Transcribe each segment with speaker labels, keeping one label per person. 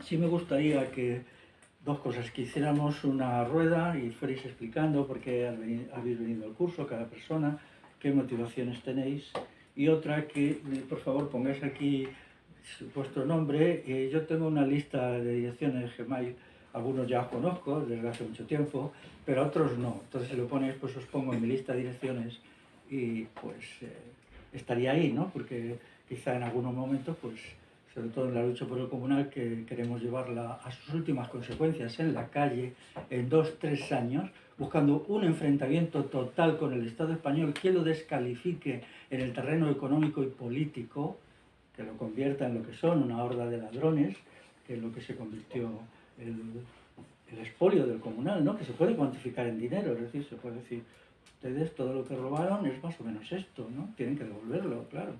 Speaker 1: sí me gustaría que dos cosas, que hiciéramos una rueda y fuerais explicando por qué habéis venido al curso, cada persona, qué motivaciones tenéis, y otra que, por favor, pongáis aquí vuestro nombre. Yo tengo una lista de direcciones Gmail, algunos ya os conozco desde hace mucho tiempo, pero otros no. Entonces, si lo ponéis, pues os pongo en mi lista de direcciones y pues estaría ahí, ¿no? Porque quizá en algunos momentos, pues sobre todo en la lucha por el comunal, que queremos llevarla a sus últimas consecuencias en la calle, en 2-3 años, buscando un enfrentamiento total con el Estado español que lo descalifique en el terreno económico y político, que lo convierta en lo que son, una horda de ladrones, que es lo que se convirtió el expolio del comunal, ¿no? Que se puede cuantificar en dinero, es decir, se puede decir, ustedes todo lo que robaron es más o menos esto, ¿no? Tienen que devolverlo, claro,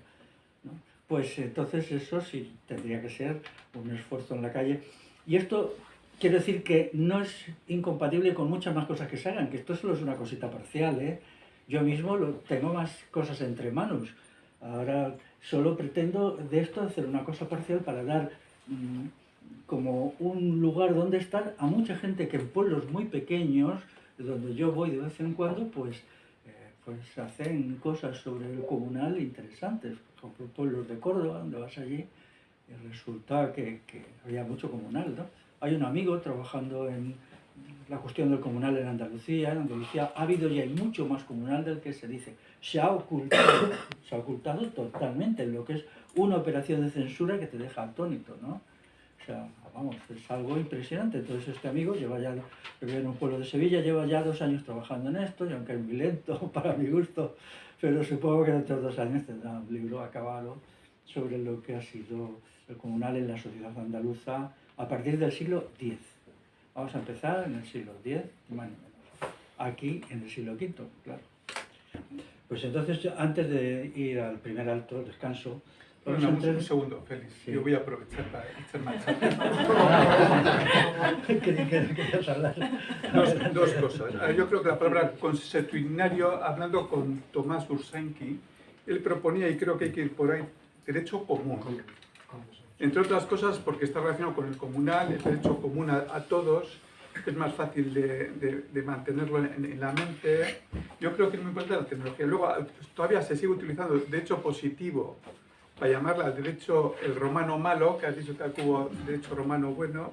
Speaker 1: ¿no? Pues entonces eso sí tendría que ser un esfuerzo en la calle. Y esto quiero decir que no es incompatible con muchas más cosas que se hagan, que esto solo es una cosita parcial, ¿eh? Yo mismo tengo más cosas entre manos. Ahora solo pretendo de esto hacer una cosa parcial para dar como un lugar donde estar a mucha gente que en pueblos muy pequeños, donde yo voy de vez en cuando, pues hacen cosas sobre el comunal interesantes. Por ejemplo, pueblos de Córdoba, donde vas allí, y resulta que había mucho comunal, ¿no? Hay un amigo trabajando en la cuestión del comunal en Andalucía. En Andalucía ha habido y hay mucho más comunal del que se dice. Se ha ocultado totalmente, en lo que es una operación de censura que te deja atónito, ¿no? O sea, vamos, es algo impresionante. Entonces este amigo que vive en un pueblo de Sevilla, lleva ya 2 años trabajando en esto, y aunque es muy lento para mi gusto, pero supongo que dentro de 2 años tendrá un libro acabado sobre lo que ha sido el comunal en la sociedad andaluza a partir del siglo X. Vamos a empezar en el siglo X, más o menos. Aquí en el siglo V, claro. Pues entonces, antes de ir al primer alto, descanso,
Speaker 2: un segundo, Félix. Sí. Yo voy a aprovechar para echar marcha.
Speaker 1: ¿Querías hablar?
Speaker 2: Dos cosas. Yo creo que la palabra consuetudinario, hablando con Tomás Ursainqui, él proponía, y creo que hay que ir por ahí, derecho común. Entre otras cosas porque está relacionado con el comunal, el derecho común a todos, es más fácil de mantenerlo en la mente. Yo creo que es muy importante la tecnología. Luego, todavía se sigue utilizando el derecho positivo para llamarla al derecho el romano malo, que has dicho que hubo derecho romano bueno.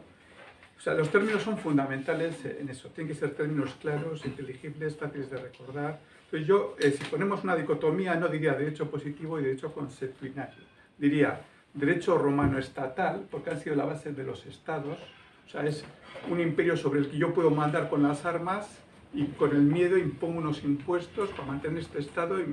Speaker 2: O sea, los términos son fundamentales en eso. Tienen que ser términos claros, inteligibles, fáciles de recordar. Entonces yo, si ponemos una dicotomía, no diría derecho positivo y derecho consuetudinario. Diría derecho romano estatal, porque han sido la base de los estados. O sea, es un imperio sobre el que yo puedo mandar con las armas y con el miedo impongo unos impuestos para mantener este estado y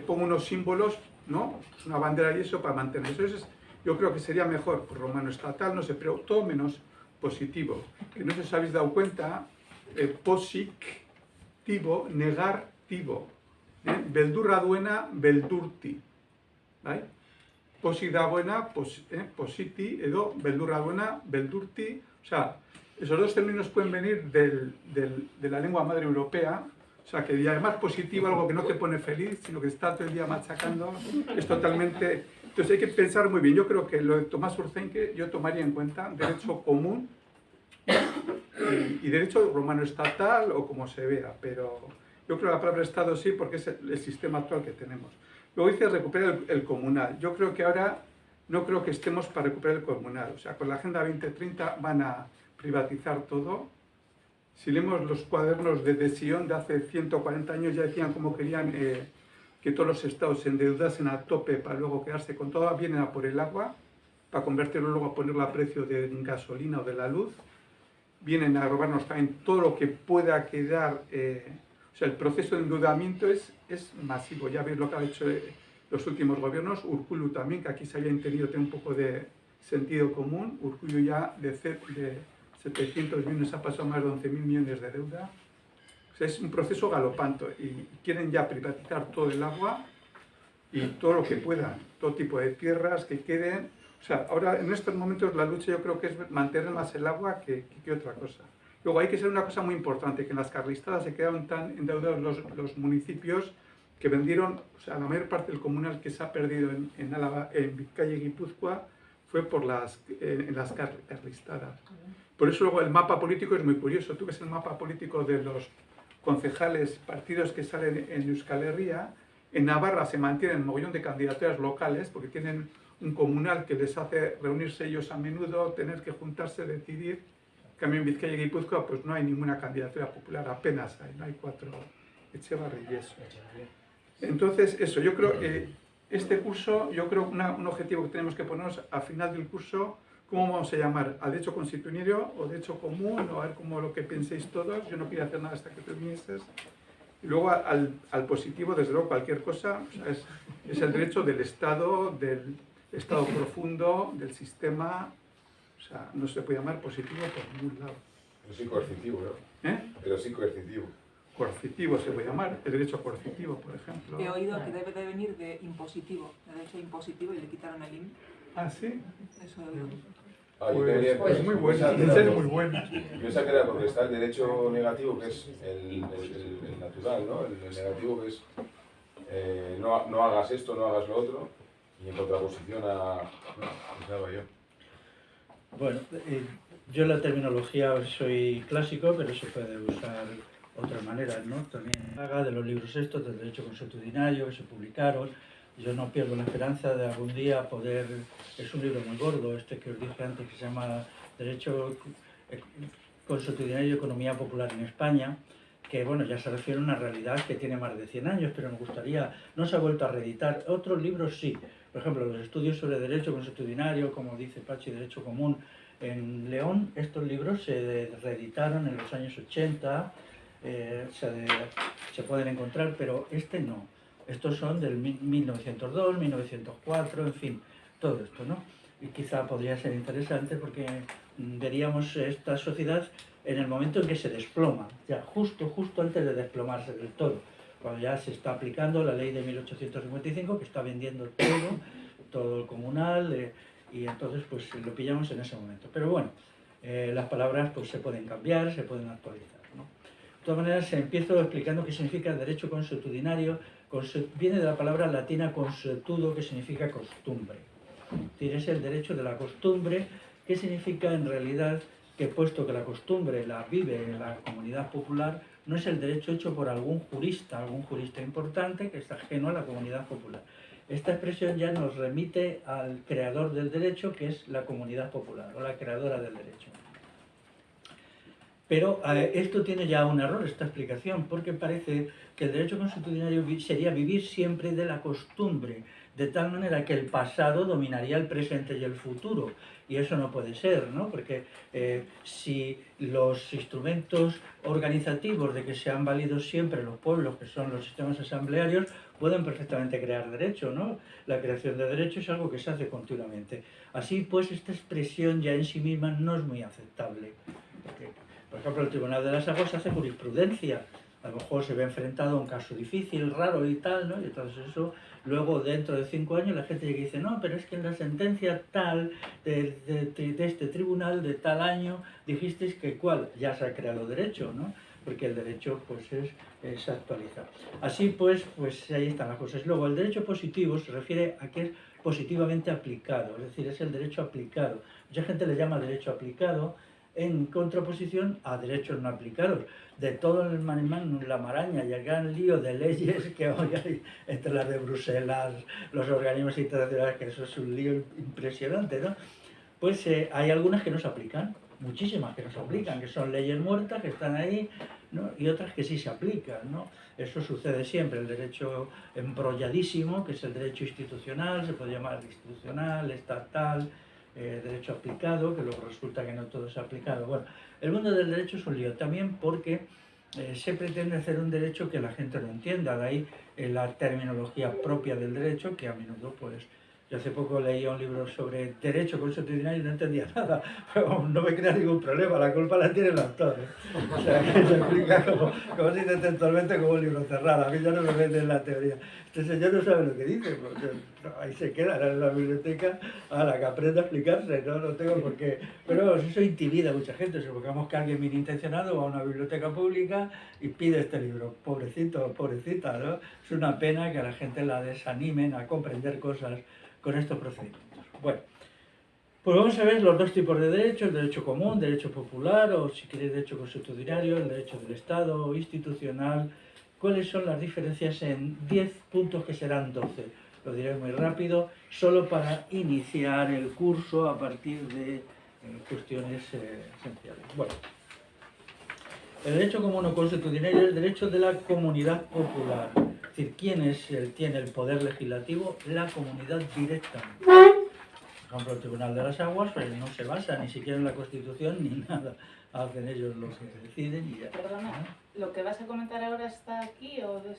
Speaker 2: pongo unos símbolos, ¿no? Una bandera y eso para mantener eso. Yo creo que sería mejor romano estatal, no sé, pero todo menos positivo. Que no sé si os habéis dado cuenta, positivo, negativo. Beldurra duena, beldurti. ¿Vale? Posida buena, positi, edo, beldurra duena, beldurti. O sea, esos dos términos pueden venir de la lengua madre europea. O sea, que además positivo, algo que no te pone feliz, sino que está todo el día machacando, es totalmente... Entonces hay que pensar muy bien. Yo creo que lo de Tomás Ursainqui yo tomaría en cuenta derecho común y derecho romano estatal o como se vea, pero yo creo que la palabra Estado sí, porque es el sistema actual que tenemos. Luego dice recuperar el comunal. Yo creo que ahora no creo que estemos para recuperar el comunal. O sea, con la Agenda 2030 van a privatizar todo. Si leemos los cuadernos de Sion de hace 140 años, ya decían cómo querían que todos los estados se endeudasen a tope para luego quedarse con todo. Vienen a por el agua, para convertirlo luego a ponerlo a precio de gasolina o de la luz. Vienen a robarnos también todo lo que pueda quedar. O sea, el proceso de endeudamiento es masivo. Ya veis lo que ha hecho los últimos gobiernos. Urkullu también, que aquí se había entendido tener un poco de sentido común. Urkullu ya de 700 millones ha pasado a más de 11.000 millones de deuda. O sea, es un proceso galopante y quieren ya privatizar todo el agua y todo lo que puedan, todo tipo de tierras que queden. O sea, ahora en estos momentos la lucha yo creo que es mantener más el agua que otra cosa. Luego hay que ser una cosa muy importante, que en las carlistadas se quedaron tan endeudados los municipios que vendieron, o sea, la mayor parte del comunal que se ha perdido en Álava, en Vizcaya y Guipúzcoa, fue por en las carlistadas. Por eso luego el mapa político es muy curioso. Tú ves el mapa político de los concejales, partidos que salen en Euskal Herria. En Navarra se mantienen un mogollón de candidaturas locales porque tienen un comunal que les hace reunirse ellos a menudo, tener que juntarse, decidir. En cambio en Vizcaya y Guipúzcoa pues no hay ninguna candidatura popular, apenas hay, no hay 4 Echevarri y eso. Entonces eso, yo creo que este curso, yo creo un objetivo que tenemos que ponernos al final del curso, ¿cómo vamos a llamar? ¿Al derecho constitucionario o derecho común? O a ver cómo lo que penséis todos. Yo no quiero hacer nada hasta que tú vinieses. Y luego al positivo, desde luego, cualquier cosa, o sea, es el derecho del Estado profundo, del sistema. O sea, no se puede llamar positivo por ningún lado.
Speaker 3: Pero sí coercitivo, ¿no? Pero sí coercitivo.
Speaker 2: Coercitivo se puede llamar, el derecho coercitivo, por ejemplo.
Speaker 4: He oído que debe de venir de impositivo, de derecho impositivo, y le quitaron el IM.
Speaker 2: Ah, ¿sí?
Speaker 4: Eso he oído.
Speaker 2: Pues es muy bueno, es muy bueno.
Speaker 3: Yo pensaba que era porque está el derecho negativo, que es el natural, ¿no? El negativo que es no hagas esto, no hagas lo otro, y en contraposición a... No, pensaba yo.
Speaker 1: Bueno, yo la terminología soy clásico, pero se puede usar otras maneras, ¿no? También haga de los libros estos del derecho consuetudinario que se publicaron. Yo no pierdo la esperanza de algún día poder... Es un libro muy gordo, este que os dije antes, que se llama Derecho Consuetudinario y Economía Popular en España, que bueno, ya se refiere a una realidad que tiene más de 100 años, pero me gustaría... No se ha vuelto a reeditar. Otros libros sí. Por ejemplo, los estudios sobre derecho consuetudinario, como dice Pachi, derecho común, en León, estos libros se reeditaron en los años 80, se pueden encontrar, pero este no. Estos son del 1902, 1904, en fin, todo esto, ¿no? Y quizá podría ser interesante porque veríamos esta sociedad en el momento en que se desploma, ya justo antes de desplomarse del todo, cuando ya se está aplicando la ley de 1855, que está vendiendo todo el comunal, y entonces pues lo pillamos en ese momento. Pero bueno, las palabras pues se pueden cambiar, se pueden actualizar, ¿no? De todas maneras, empiezo explicando qué significa derecho consuetudinario. Viene de la palabra latina consuetudo, que significa costumbre. Es el derecho de la costumbre, que significa en realidad que puesto que la costumbre la vive en la comunidad popular, no es el derecho hecho por algún jurista importante que está ajeno a la comunidad popular. Esta expresión ya nos remite al creador del derecho, que es la comunidad popular, o la creadora del derecho. Pero esto tiene ya un error, esta explicación, porque parece que el derecho consuetudinario sería vivir siempre de la costumbre, de tal manera que el pasado dominaría el presente y el futuro. Y eso no puede ser, ¿no? Porque si los instrumentos organizativos de que se han valido siempre los pueblos, que son los sistemas asamblearios, pueden perfectamente crear derecho, ¿no? La creación de derecho es algo que se hace continuamente. Así pues, esta expresión ya en sí misma no es muy aceptable. Porque, por ejemplo, el Tribunal de las Aguas hace jurisprudencia. A lo mejor se ve enfrentado a un caso difícil, raro y tal, ¿no? Y entonces eso, luego dentro de 5 años la gente dice, no, pero es que en la sentencia tal de este tribunal de tal año dijisteis que cuál, ya se ha creado derecho, ¿no? Porque el derecho pues es actualizado. Así pues ahí están las cosas. Luego el derecho positivo se refiere a que es positivamente aplicado, es decir, es el derecho aplicado. Mucha gente le llama derecho aplicado en contraposición a derechos no aplicados. De todo el la maraña y el gran lío de leyes que hoy hay entre las de Bruselas, los organismos internacionales, que eso es un lío impresionante, ¿no? Pues hay algunas que no se aplican, muchísimas que no se aplican, que son leyes muertas que están ahí, ¿no? Y otras que sí se aplican, ¿no? Eso sucede siempre. El derecho embrolladísimo, que es el derecho institucional, se puede llamar institucional, estatal, derecho aplicado, que luego resulta que no todo es aplicado. Bueno, el mundo del derecho es un lío también porque se pretende hacer un derecho que la gente no entienda, de ahí la terminología propia del derecho, que a menudo pues... Yo hace poco leía un libro sobre derecho consuetudinario y no entendía nada, pero no me crea ningún problema, la culpa la tiene el autor, ¿eh? O sea, que se explica como si textualmente como un libro cerrado, a mí ya no me vende la teoría. Este señor no sabe lo que dice, porque ahí se queda en la biblioteca a la que aprende a explicarse, no tengo por qué. Pero eso intimida a mucha gente, supongamos que alguien bien intencionado va a una biblioteca pública y pide este libro, pobrecito, pobrecita, ¿no? Es una pena que a la gente la desanimen a comprender cosas con estos procedimientos. Bueno, Pues vamos a ver los dos tipos de derechos, el derecho común, derecho popular o si queréis derecho consuetudinario, el derecho del Estado, institucional. ¿Cuáles son las diferencias en 10 puntos que serán 12? Lo diré muy rápido, solo para iniciar el curso a partir de cuestiones esenciales. Bueno, el derecho común o consuetudinario es el derecho de la comunidad popular. Es decir, ¿quién tiene el poder legislativo? La comunidad directamente. Por ejemplo, el Tribunal de las Aguas pues, no se basa ni siquiera en la Constitución ni nada. Hacen ellos lo que deciden y ya.
Speaker 5: Perdona, ¿lo que vas a comentar ahora está aquí o es...?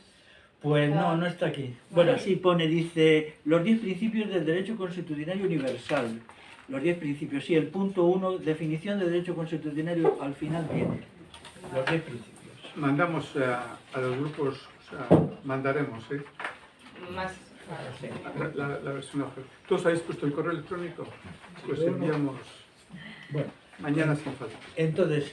Speaker 1: Pues no, no está aquí. Bueno, así pone, dice, los 10 principios del derecho consuetudinario universal. Los 10 principios, sí, el punto 1, definición de derecho consuetudinario, al final viene. Los 10 principios.
Speaker 2: Mandamos a los grupos, o sea, mandaremos,
Speaker 5: Más...
Speaker 1: Sí.
Speaker 2: la versión oficial. ¿Todos habéis puesto el correo electrónico? Pues enviamos
Speaker 1: Bueno,
Speaker 2: mañana sin falta.
Speaker 1: entonces,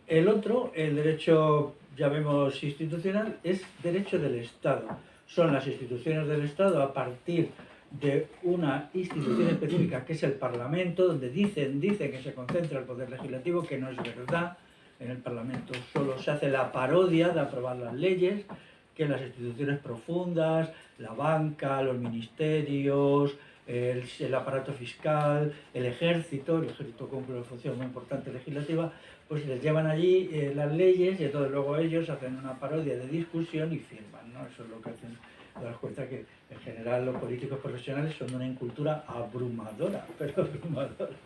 Speaker 1: el otro, el derecho, ya vemos institucional, es derecho del Estado. Son las instituciones del Estado a partir de una institución específica que es el Parlamento, donde dicen que se concentra el poder legislativo, que no es verdad. En el Parlamento solo se hace la parodia de aprobar las leyes, que en las instituciones profundas, la banca, los ministerios, el aparato fiscal, el ejército cumple una función muy importante legislativa, pues les llevan allí las leyes y entonces luego ellos hacen una parodia de discusión y firman, ¿no? Eso es lo que hacen. Te das cuenta que en general los políticos profesionales son una incultura abrumadora, pero abrumadora.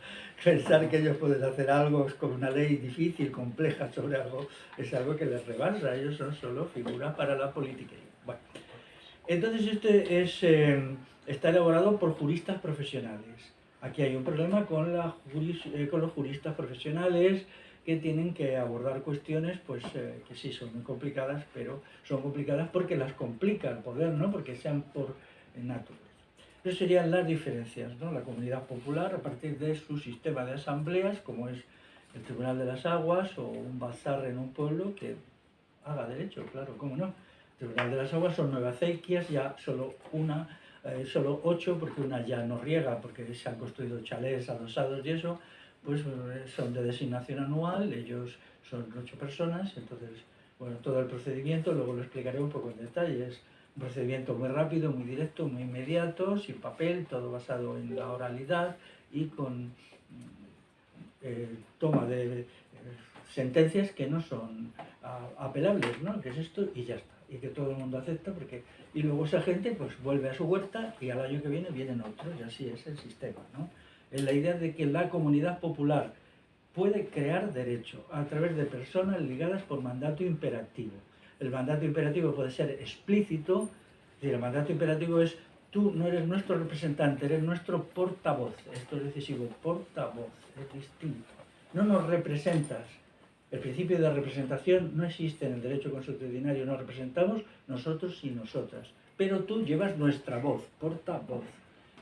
Speaker 1: Pensar que ellos pueden hacer algo con una ley difícil, compleja sobre algo, es algo que les rebasa. Ellos son solo figuras para la política. Bueno, entonces está elaborado por juristas profesionales. Aquí hay un problema con los juristas profesionales que tienen que abordar cuestiones pues, que sí son muy complicadas, pero son complicadas porque las complica el poder, no porque sean por naturaleza. Esas serían las diferencias, ¿no? La comunidad popular a partir de su sistema de asambleas, como es el Tribunal de las Aguas o un bazar en un pueblo que haga derecho, claro, cómo no. El Tribunal de las Aguas son 9 acequias, ya solo 8, porque una ya no riega, porque se han construido chalés adosados y eso, pues son de designación anual, ellos son 8 personas, entonces, bueno, todo el procedimiento, luego lo explicaré un poco en detalle, es un procedimiento muy rápido, muy directo, muy inmediato, sin papel, todo basado en la oralidad y con toma de sentencias que no son apelables, ¿no? Que es esto y ya está, y que todo el mundo acepta, porque y luego esa gente pues vuelve a su huerta y al año que viene vienen otros, y así es el sistema, ¿no? Es la idea de que la comunidad popular puede crear derecho a través de personas ligadas por mandato imperativo. El mandato imperativo puede ser explícito, es decir, el mandato imperativo es tú no eres nuestro representante, eres nuestro portavoz. Esto es decisivo, portavoz, es distinto. No nos representas. El principio de representación no existe en el derecho consuetudinario, nos representamos nosotros y nosotras. Pero tú llevas nuestra voz, portavoz,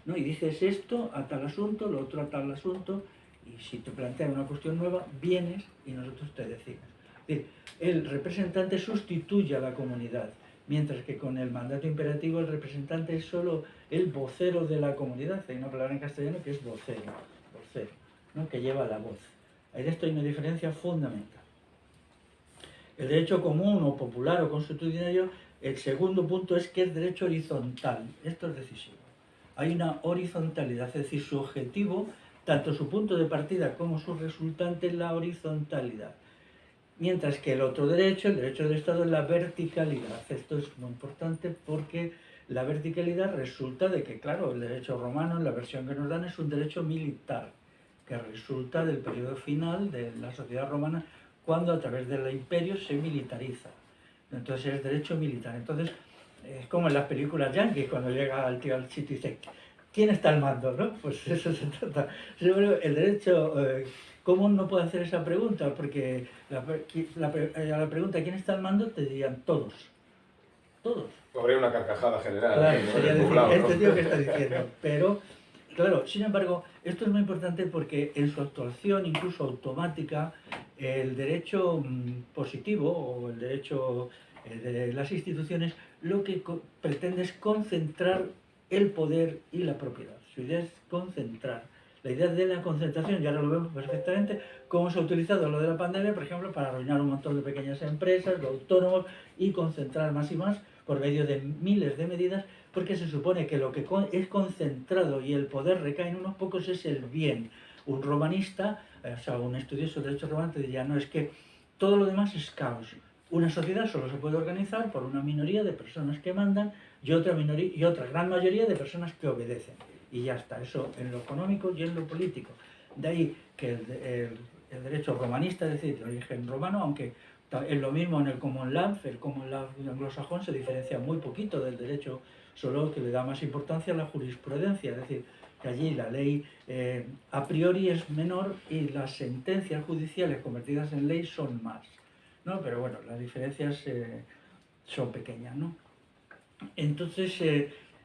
Speaker 1: ¿no? Y dices esto a tal asunto, lo otro a tal asunto, y si te plantean una cuestión nueva, vienes y nosotros te decimos. Es decir, el representante sustituye a la comunidad, mientras que con el mandato imperativo el representante es solo el vocero de la comunidad. Hay una palabra en castellano que es vocero, ¿no? Que lleva la voz. En esto hay una diferencia fundamental. El derecho común o popular o consuetudinario, el segundo punto es que es derecho horizontal. Esto es decisivo. Hay una horizontalidad, es decir, su objetivo, tanto su punto de partida como su resultante, es la horizontalidad. Mientras que el otro derecho, el derecho del Estado, es la verticalidad. Esto es muy importante porque la verticalidad resulta de que, claro, el derecho romano, en la versión que nos dan, es un derecho militar, que resulta del periodo final de la sociedad romana, cuando a través del imperio se militariza. Entonces es derecho militar. Entonces es como en las películas yankees, cuando llega el tío al sitio y dice, ¿quién está al mando? ¿No? Pues eso se trata. El derecho común no puede hacer esa pregunta, porque a la pregunta ¿quién está al mando? Te dirían todos. Todos.
Speaker 3: Habría una carcajada general.
Speaker 1: Claro,
Speaker 3: ¿no?
Speaker 1: sería decir,
Speaker 3: Poblado,
Speaker 1: este
Speaker 3: ¿no?
Speaker 1: tío que está diciendo. Pero, claro, sin embargo, esto es muy importante porque en su actuación, incluso automática, el derecho positivo o el derecho de las instituciones lo que pretende es concentrar el poder y la propiedad. Su idea es concentrar. la idea de la concentración, y ahora lo vemos perfectamente, cómo se ha utilizado lo de la pandemia, por ejemplo, para arruinar un montón de pequeñas empresas, de autónomos, y concentrar más y más por medio de miles de medidas, porque se supone que lo que es concentrado y el poder recae en unos pocos es el bien. Un romanista, o sea, un estudioso de derecho romano te diría, no, es que todo lo demás es caos. Una sociedad solo se puede organizar por una minoría de personas que mandan y otra gran mayoría de personas que obedecen. Y ya está, eso en lo económico y en lo político. De ahí que el derecho romanista, es decir, de origen romano, aunque es lo mismo en el Common Law, el Common Law anglosajón se diferencia muy poquito del derecho, solo que le da más importancia a la jurisprudencia, es decir, que allí la ley a priori es menor y las sentencias judiciales convertidas en ley son más, ¿no? Pero bueno, las diferencias son pequeñas, ¿no? Entonces,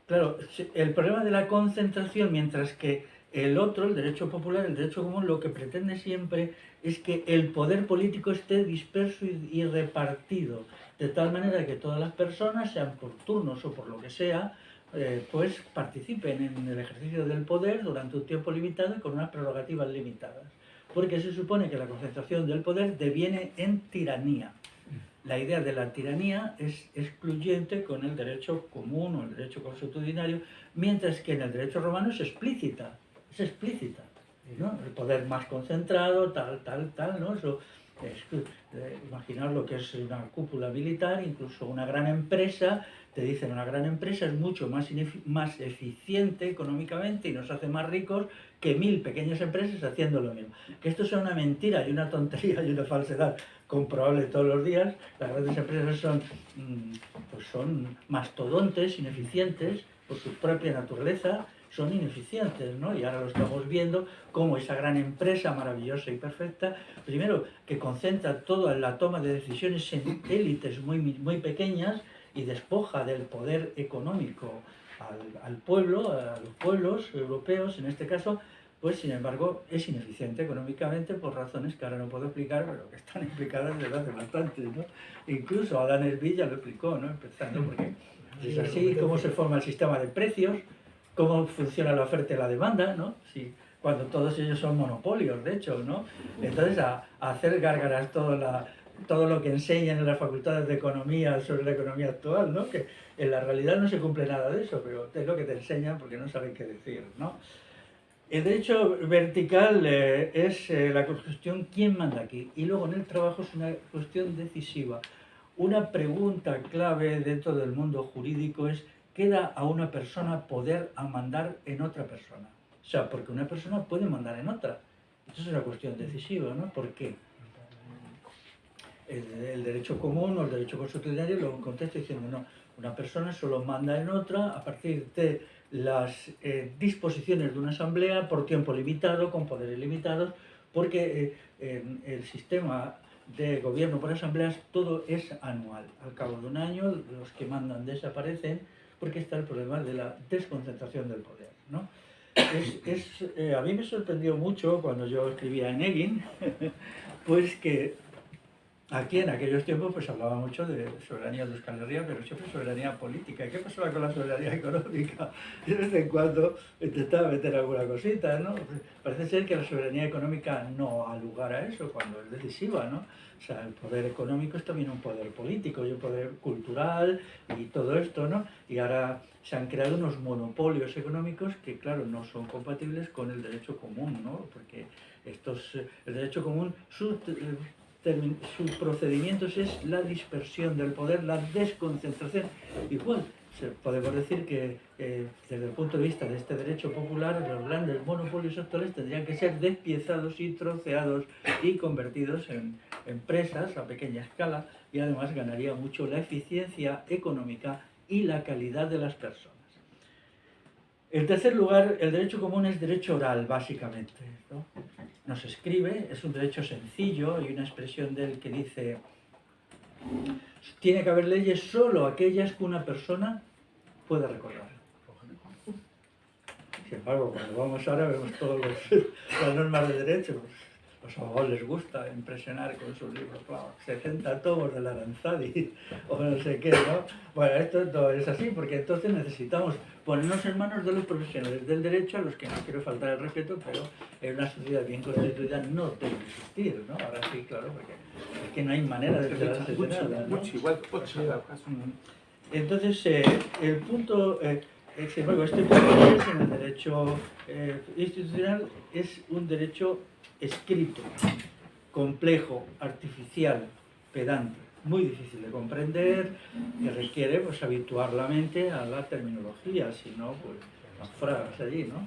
Speaker 1: claro, el problema de la concentración, mientras que el otro, el derecho popular, el derecho común, lo que pretende siempre es que el poder político esté disperso y repartido, de tal manera que todas las personas, sean por turnos o por lo que sea, pues participen en el ejercicio del poder durante un tiempo limitado y con unas prerrogativas limitadas. Porque se supone que la concentración del poder deviene en tiranía. La idea de la tiranía es excluyente con el derecho común o el derecho consuetudinario, mientras que en el derecho romano es explícita, ¿no? El poder más concentrado, tal, ¿no? Eso imaginar lo que es una cúpula militar, incluso una gran empresa, te dicen una gran empresa es mucho más eficiente económicamente y nos hace más ricos que 1000 pequeñas empresas haciendo lo mismo. Que esto sea una mentira y una tontería y una falsedad comprobable todos los días. Las grandes empresas son mastodontes, ineficientes, por su propia naturaleza, son ineficientes, ¿no? Y ahora lo estamos viendo como esa gran empresa maravillosa y perfecta, primero que concentra toda la toma de decisiones en élites muy pequeñas y despoja del poder económico al pueblo, a los pueblos europeos en este caso, pues sin embargo es ineficiente económicamente por razones que ahora no puedo explicar, pero que están explicadas desde hace bastante, ¿no? Incluso Adam Smith ya lo explicó, ¿no? Empezando porque es así, cómo se forma el sistema de precios, cómo funciona la oferta y la demanda, ¿no? Si, cuando todos ellos son monopolios, de hecho, ¿no? Entonces, a hacer gárgaras todo lo que enseñan en las facultades de economía sobre la economía actual, ¿no? Que en la realidad no se cumple nada de eso, pero es lo que te enseñan porque no saben qué decir, ¿no? El derecho vertical es la cuestión ¿quién manda aquí? Y luego en el trabajo es una cuestión decisiva. Una pregunta clave dentro del mundo jurídico es ¿qué da a una persona poder a mandar en otra persona? O sea, porque una persona puede mandar en otra. Eso es una cuestión decisiva, ¿no? ¿Por qué? El derecho común o el derecho consuetudinario lo contesta diciendo no, una persona solo manda en otra a partir de las disposiciones de una asamblea por tiempo limitado, con poderes limitados, porque en el sistema de gobierno por asambleas todo es anual. Al cabo de un año los que mandan desaparecen porque está el problema de la desconcentración del poder, ¿no? A mí me sorprendió mucho cuando yo escribía en Egin, pues que aquí en aquellos tiempos pues hablaba mucho de soberanía de Euskal Herria, pero siempre soberanía política. ¿Y qué pasaba con la soberanía económica? Y de vez en cuando intentaba meter alguna cosita, ¿no? Parece ser que la soberanía económica no ha lugar a eso cuando es decisiva, ¿no? O sea, el poder económico es también un poder político y un poder cultural y todo esto, ¿no? Y ahora se han creado unos monopolios económicos que, claro, no son compatibles con el derecho común, ¿no? Porque el derecho común, sus procedimientos es la dispersión del poder, la desconcentración. Igual, podemos decir que desde el punto de vista de este derecho popular, los grandes monopolios actuales tendrían que ser despiezados y troceados y convertidos en empresas a pequeña escala, y además ganaría mucho la eficiencia económica y la calidad de las personas. En tercer lugar, el derecho común es derecho oral, básicamente, ¿no? No se escribe, es un derecho sencillo, hay una expresión de él que dice tiene que haber leyes solo aquellas que una persona pueda recordar. Sin embargo, cuando vamos ahora vemos todas las normas de derecho, los abogados les gusta impresionar con sus libros, claro, 70 tomos de la Aranzadi o no sé qué, ¿no? Bueno, esto no es así, porque entonces necesitamos ponernos en manos de los profesionales del derecho, a los que no quiero faltar el respeto, pero en una sociedad bien constituida no debe existir, ¿no? Ahora sí, claro, porque es que no hay manera de enterarse de nada, ¿no? Entonces, el punto, sin embargo, este punto es en el derecho institucional, es un derecho escrito, complejo, artificial, pedante, muy difícil de comprender, que requiere pues habituar la mente a la terminología, si no, pues naufragas allí, ¿no?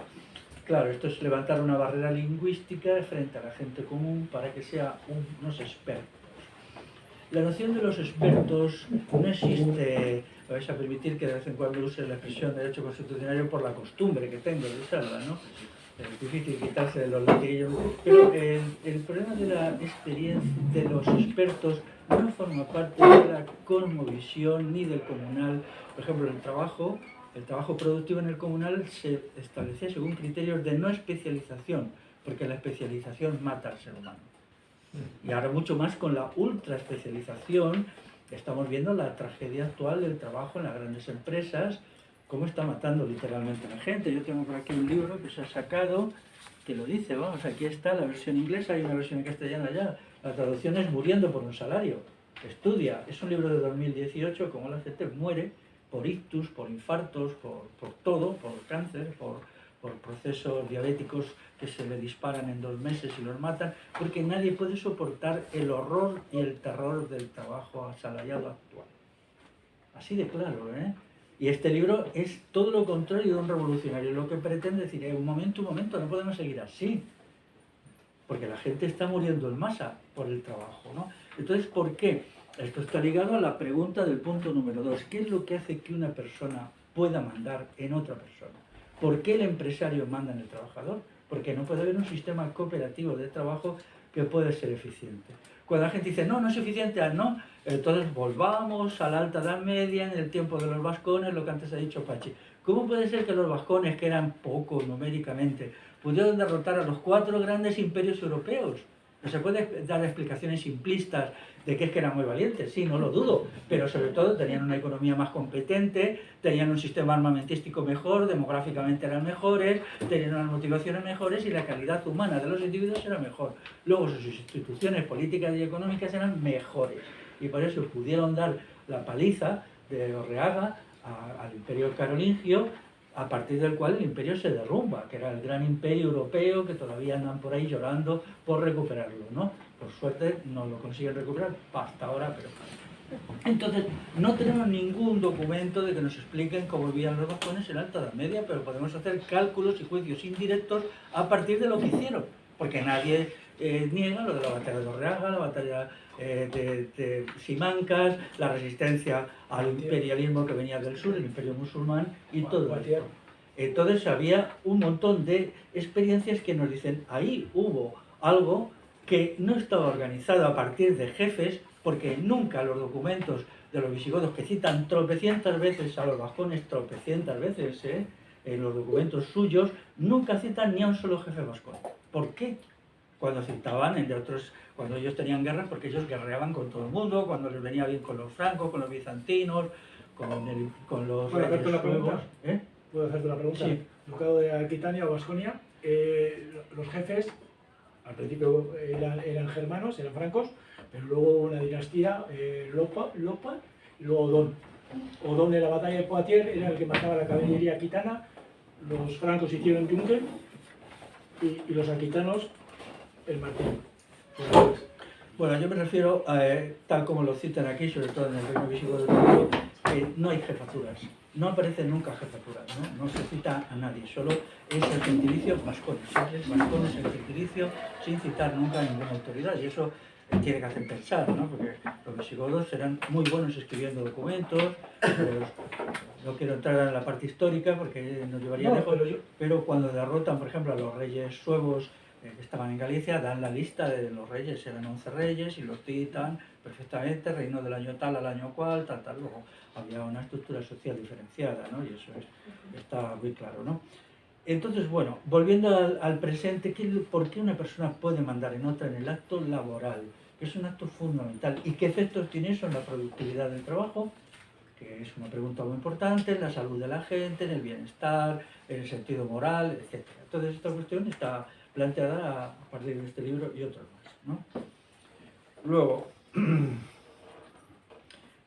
Speaker 1: Claro, esto es levantar una barrera lingüística frente a la gente común para que sea unos expertos. La noción de los expertos no existe. Vais a permitir que de vez en cuando use la expresión derecho constitucional por la costumbre que tengo de usarla, ¿no? Es difícil quitarse de los latiguillos, pero el problema de la experiencia de los expertos no forma parte de la cosmovisión ni del comunal. Por ejemplo, el trabajo productivo en el comunal se establecía según criterios de no especialización, porque la especialización mata al ser humano. Y ahora mucho más con la ultra especialización, estamos viendo la tragedia actual del trabajo en las grandes empresas, cómo está matando literalmente a la gente. Yo tengo por aquí un libro que se ha sacado, que lo dice, vamos, aquí está la versión inglesa, hay una versión en castellana ya. La traducción es Muriendo por un salario. Estudia, es un libro de 2018, como la gente muere por ictus, por infartos, por todo, por cáncer, por procesos diabéticos que se le disparan en 2 meses y los matan, porque nadie puede soportar el horror y el terror del trabajo asalariado actual. Así de claro, ¿eh? Y este libro es todo lo contrario de un revolucionario, lo que pretende decir, un momento, no podemos seguir así, porque la gente está muriendo en masa por el trabajo, ¿no? Entonces, ¿por qué? Esto está ligado a la pregunta del punto número 2. ¿Qué es lo que hace que una persona pueda mandar en otra persona? ¿Por qué el empresario manda en el trabajador? Porque no puede haber un sistema cooperativo de trabajo que pueda ser eficiente. Cuando la gente dice, no, no es eficiente, no, entonces volvamos a la Alta Edad Media, en el tiempo de los vascones, lo que antes ha dicho Pachi. ¿Cómo puede ser que los vascones, que eran pocos numéricamente, pudieron derrotar a los 4 grandes imperios europeos? No se puede dar explicaciones simplistas de que es que eran muy valientes, sí, no lo dudo, pero sobre todo tenían una economía más competente, tenían un sistema armamentístico mejor, demográficamente eran mejores, tenían unas motivaciones mejores y la calidad humana de los individuos era mejor. Luego sus instituciones políticas y económicas eran mejores y por eso pudieron dar la paliza de Orreaga al imperio carolingio, a partir del cual el imperio se derrumba, que era el gran imperio europeo que todavía andan por ahí llorando por recuperarlo, ¿no? Por suerte no lo consiguen recuperar hasta ahora, pero... Entonces, no tenemos ningún documento de que nos expliquen cómo vivían los vascones en la Alta Edad Media, pero podemos hacer cálculos y juicios indirectos a partir de lo que hicieron, porque nadie niega lo de la batalla de Orreaga, la batalla de Simancas, la resistencia al imperialismo que venía del sur, el imperio musulmán y todo esto. Entonces había un montón de experiencias que nos dicen, ahí hubo algo que no estaba organizado a partir de jefes, porque nunca los documentos de los visigodos, que citan tropecientas veces a los vascones, tropecientas veces, en los documentos suyos, nunca citan ni a un solo jefe vascón. ¿Por qué? Cuando citaban, entre otros, cuando ellos tenían guerras, porque ellos guerreaban con todo el mundo, cuando les venía bien con los francos, con los bizantinos, con los...
Speaker 6: ¿Puedo hacerte una pregunta?
Speaker 1: ¿Eh?
Speaker 6: ¿Puedo hacerte una pregunta?
Speaker 1: Sí.
Speaker 6: Ducado de Aquitania o Baskonia, los jefes al principio eran germanos, eran francos, pero luego hubo una dinastía, Lopa, y luego Odón. Odón en la batalla de Poitiers era el que mataba la caballería aquitana, los francos hicieron Juncker y los aquitanos el martillo.
Speaker 1: Bueno, yo me refiero, tal como lo citan aquí, sobre todo en el Reino Visigodo, que no hay jefaturas. No aparecen nunca jefaturas, ¿no? No se cita a nadie, solo es el gentilicio vascones. Es vascones el gentilicio sin citar nunca a ninguna autoridad. Y eso tiene que hacer pensar, ¿no? Porque los visigodos eran muy buenos escribiendo documentos. No quiero entrar en la parte histórica porque nos llevaría lejos, pero cuando derrotan, por ejemplo, a los reyes suevos que estaban en Galicia, dan la lista de los reyes, eran 11 reyes y los citan perfectamente, reino del año tal al año cual, tal. Luego había una estructura social diferenciada, ¿no? Y eso está muy claro, ¿no? Entonces, bueno, volviendo al presente, ¿por qué una persona puede mandar en otra en el acto laboral? Es un acto fundamental. ¿Y qué efectos tiene eso en la productividad del trabajo? Que es una pregunta muy importante, en la salud de la gente, en el bienestar, en el sentido moral, etc. Entonces, esta cuestión está planteada a partir de este libro y otros más, ¿no? Luego,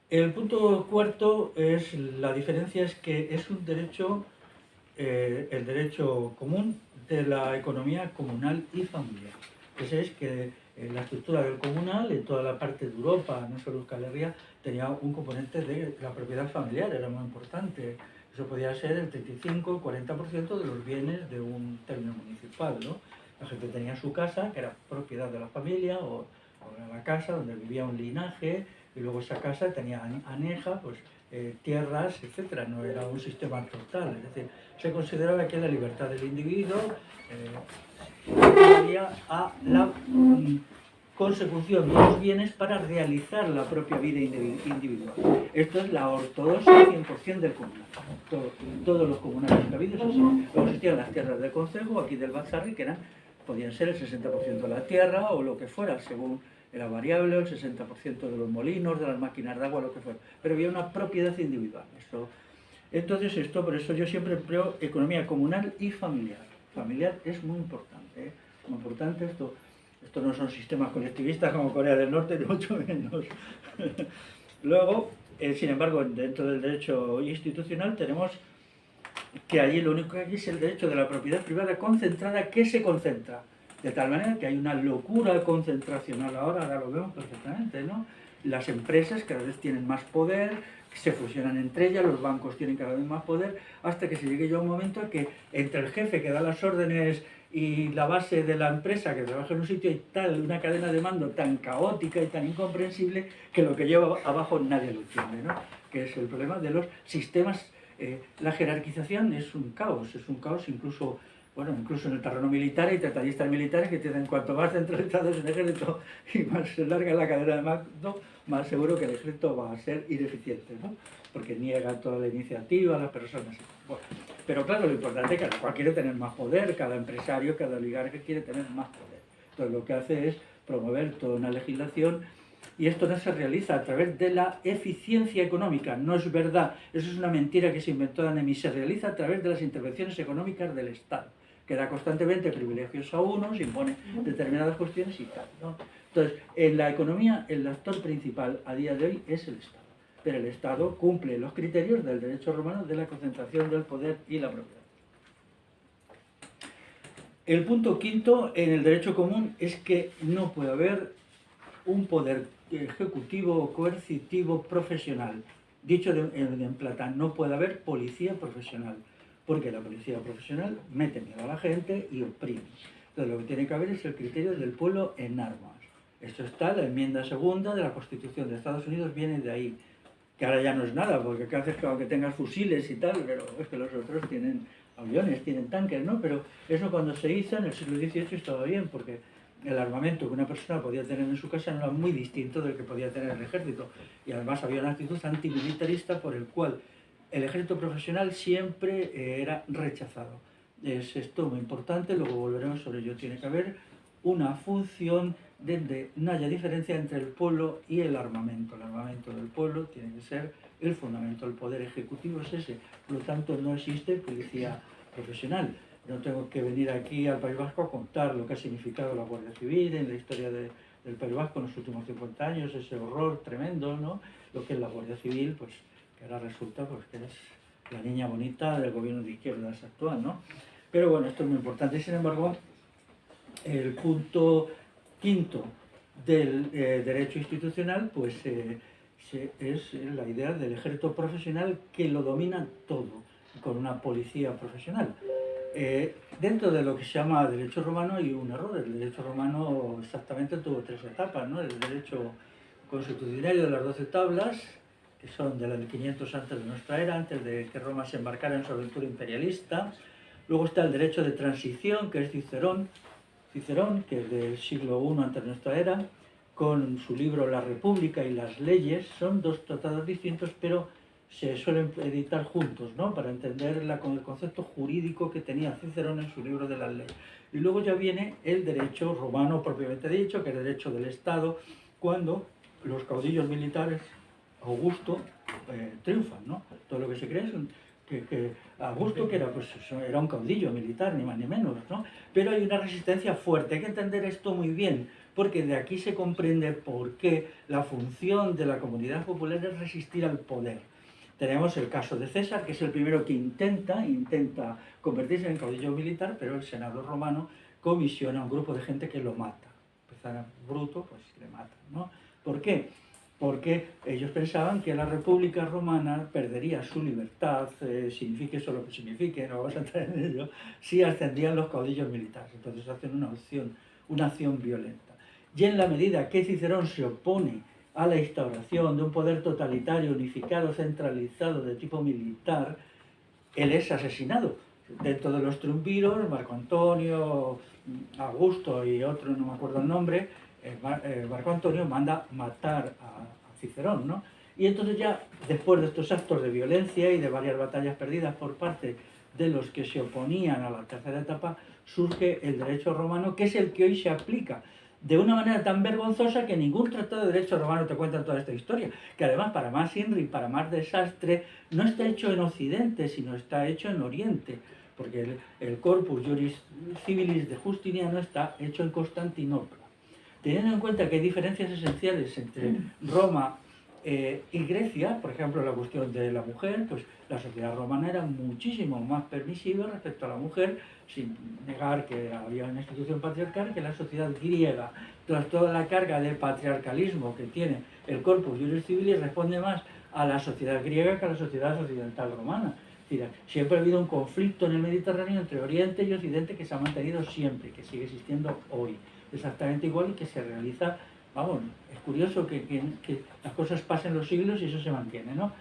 Speaker 1: el punto cuarto es la diferencia, es que es un derecho, el derecho común de la economía comunal y familiar. Ese es que la estructura del comunal, en toda la parte de Europa, no solo Euskal Herria, tenía un componente de la propiedad familiar, era muy importante. Eso podía ser el 35 40% de los bienes de un término municipal, ¿no? La gente tenía su casa, que era propiedad de la familia, o era la casa donde vivía un linaje, y luego esa casa tenía aneja, pues, tierras, etcétera. No era un sistema total, es decir, se consideraba que la libertad del individuo había a la consecución de los bienes para realizar la propia vida individual. Esto es la ortodoxia 100% del comunal. Todos los comunales cabidos así. Luego existían las tierras del concejo, aquí del Batzarri, que podían ser el 60% de la tierra o lo que fuera, según era variable, el 60% de los molinos, de las máquinas de agua, lo que fuera. Pero había una propiedad individual. Entonces, por eso yo siempre empleo economía comunal y familiar. Familiar es muy importante, ¿eh? Muy importante esto. Estos no son sistemas colectivistas como Corea del Norte, ni mucho menos. Luego, sin embargo, dentro del derecho institucional tenemos que allí lo único que hay es el derecho de la propiedad privada concentrada, que se concentra. De tal manera que hay una locura concentracional ahora lo vemos perfectamente, ¿no? Las empresas cada vez tienen más poder, se fusionan entre ellas, los bancos tienen cada vez más poder, hasta que se llegue ya un momento en que entre el jefe que da las órdenes y la base de la empresa que trabaja en un sitio hay una cadena de mando tan caótica y tan incomprensible que lo que lleva abajo nadie lo entiende, ¿no? Que es el problema de los sistemas. La jerarquización es un caos incluso en el terreno militar hay tratadistas militares que tienen cuanto más centralizado es el ejército y más se larga la cadena de mando, más seguro que el ejército va a ser ineficiente, ¿no? Porque niega toda la iniciativa a las personas. Bueno, pero claro, lo importante es que cada cual quiere tener más poder, cada empresario, cada oligarca quiere tener más poder. Entonces lo que hace es promover toda una legislación, y esto no se realiza a través de la eficiencia económica, no es verdad, eso es una mentira que se inventó Danemi, se realiza a través de las intervenciones económicas del Estado, que da constantemente privilegios a unos, impone determinadas cuestiones y tal, ¿no? Entonces, en la economía, el actor principal a día de hoy es el Estado, pero el Estado cumple los criterios del derecho romano de la concentración del poder y la propiedad. El punto quinto en el derecho común es que no puede haber un poder ejecutivo o coercitivo profesional. Dicho en plata, no puede haber policía profesional, porque la policía profesional mete miedo a la gente y oprime. Entonces lo que tiene que haber es el criterio del pueblo en armas. Esto está, la enmienda segunda de la Constitución de Estados Unidos viene de ahí, que ahora ya no es nada, porque cada vez que tengas fusiles y tal, pero es que los otros tienen aviones, tienen tanques, ¿no? Pero eso cuando se hizo en el siglo XVIII estaba bien, porque el armamento que una persona podía tener en su casa no era muy distinto del que podía tener el ejército. Y además había una actitud antimilitarista por el cual el ejército profesional siempre era rechazado. Es esto muy importante, luego volveremos sobre ello. Tiene que haber una función donde no haya diferencia entre el pueblo y el armamento. El armamento del pueblo tiene que ser el fundamento, el poder ejecutivo es ese. Por lo tanto, no existe policía profesional. No tengo que venir aquí al País Vasco a contar lo que ha significado la Guardia Civil en la historia del País Vasco en los últimos 50 años, ese horror tremendo, ¿no? Lo que es la Guardia Civil, pues que ahora resulta pues, que es la niña bonita del gobierno de izquierdas actual, ¿no? Pero bueno, esto es muy importante. Sin embargo, el punto quinto del derecho institucional, pues es la idea del ejército profesional que lo domina todo, con una policía profesional. Dentro de lo que se llama derecho romano hay un error. El derecho romano exactamente tuvo tres etapas, ¿no? El derecho constitucionario de las 12 tablas, que son de la de 500 antes de nuestra era, antes de que Roma se embarcara en su aventura imperialista. Luego está el derecho de transición, que es Cicerón, que es del siglo I antes de nuestra era, con su libro La República y las leyes. Son dos tratados distintos, pero se suelen editar juntos, ¿no? Para entender el concepto jurídico que tenía Cicerón en su libro de las leyes. Y luego ya viene el derecho romano propiamente dicho, que es el derecho del Estado, cuando los caudillos militares, Augusto, triunfan, ¿no? Todo lo que se cree es que Augusto, que era, pues, era un caudillo militar, ni más ni menos, ¿no? Pero hay una resistencia fuerte, hay que entender esto muy bien, porque de aquí se comprende por qué la función de la comunidad popular es resistir al poder. Tenemos el caso de César, que es el primero que intenta convertirse en caudillo militar, pero el senado romano comisiona a un grupo de gente que lo mata. Empezar Bruto, pues le matan, ¿no? ¿Por qué? Porque ellos pensaban que la República Romana perdería su libertad, signifique eso lo que signifique, no vamos a entrar en ello, si ascendían los caudillos militares. Entonces hacen una acción violenta. Y en la medida que Cicerón se opone a la instauración de un poder totalitario, unificado, centralizado de tipo militar, él es asesinado. Dentro de los triunviros, Marco Antonio, Augusto y otro, no me acuerdo el nombre, Marco Antonio manda matar a Cicerón, ¿no? Y entonces ya, después de estos actos de violencia y de varias batallas perdidas por parte de los que se oponían a la tercera etapa, surge el derecho romano, que es el que hoy se aplica de una manera tan vergonzosa que ningún tratado de derecho romano te cuenta toda esta historia, que además, para más INRI, para más desastre, no está hecho en Occidente, sino está hecho en Oriente, porque el Corpus Juris Civilis de Justiniano está hecho en Constantinopla. Teniendo en cuenta que hay diferencias esenciales entre Roma y Grecia, por ejemplo, la cuestión de la mujer, pues la sociedad romana era muchísimo más permisiva respecto a la mujer, sin negar que había una institución patriarcal, que la sociedad griega, tras toda la carga de patriarcalismo que tiene el Corpus Juris Civilis, responde más a la sociedad griega que a la sociedad occidental romana. Es decir, siempre ha habido un conflicto en el Mediterráneo entre Oriente y Occidente que se ha mantenido siempre, que sigue existiendo hoy, exactamente igual, y que se realiza, vamos, es curioso que las cosas pasen los siglos y eso se mantiene, ¿no?